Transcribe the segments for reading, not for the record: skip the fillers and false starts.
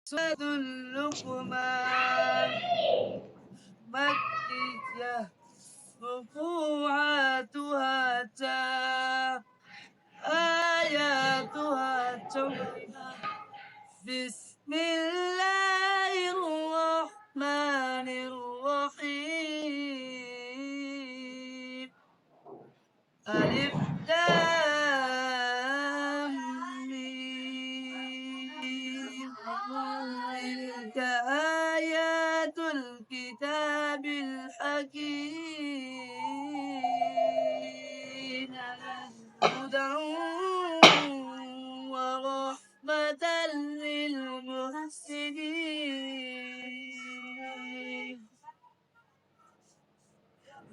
سورة اللقمان مكية ركوعاتها آياتها بسم الله الرحمن الرحيم ألف لام ميم تلك آيات الكتاب الحكيم هدى ورحمة للمحسنين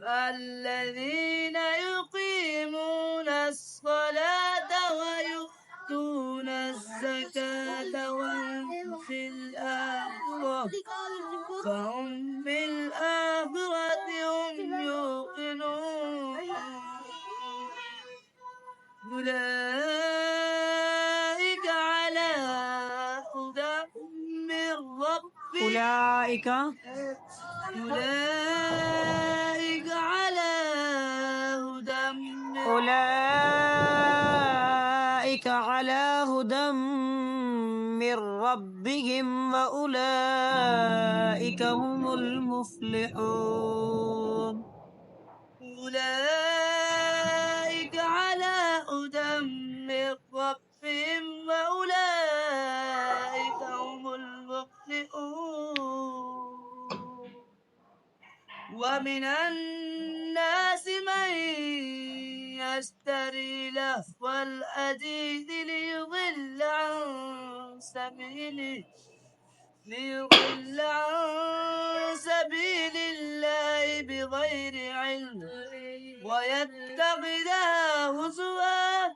الذين يقيمون الصلاة ويؤتون الزكاة وهم بالآخرة هم يوقنون أولئك على هدى من ربهم أولئك على هدى من ربهم وأولئك هم المفلحون أولئك على هدى من ربهم وأولئك هم المفلحون ومن الناس من يشتري لهو الحديث ليضل عن سبيل الله بغير علم ويتخذها هزوا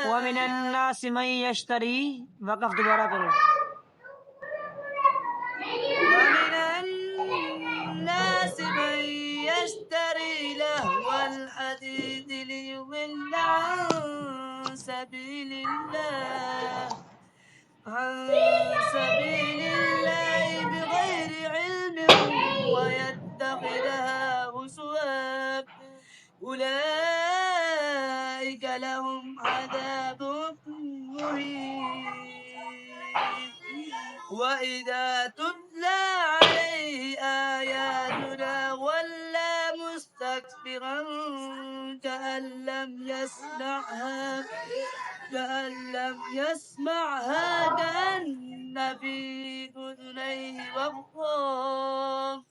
ومن الناس من يشتري وقف دوباره کرو ومن الناس من يشتري لهو الحديث ليضل عن سبيل الله بغير علم ويتخذها هزوا أولئك لهم عذاب مهين وإذا تتلى عليه آياتنا ولى مستكبرا كأن لم يسمعها كأن في أذنيه وقرا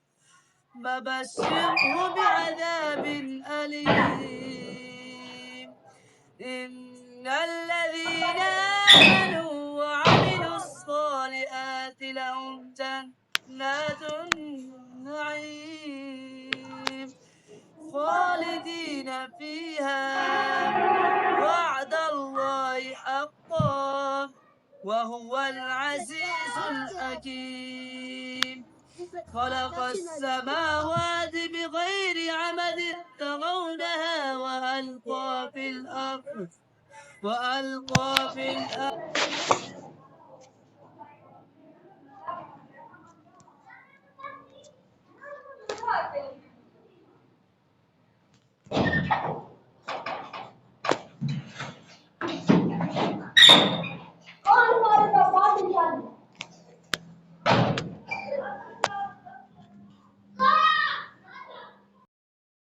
فبشره بعذاب أليم إن الذين آمنوا وعملوا الصالحات لهم جنات النعيم خالدين فيها وعد الله حقا وهو العزيز الحكيم خلق السماوات بغير عمد ترونها وألقى في الأرض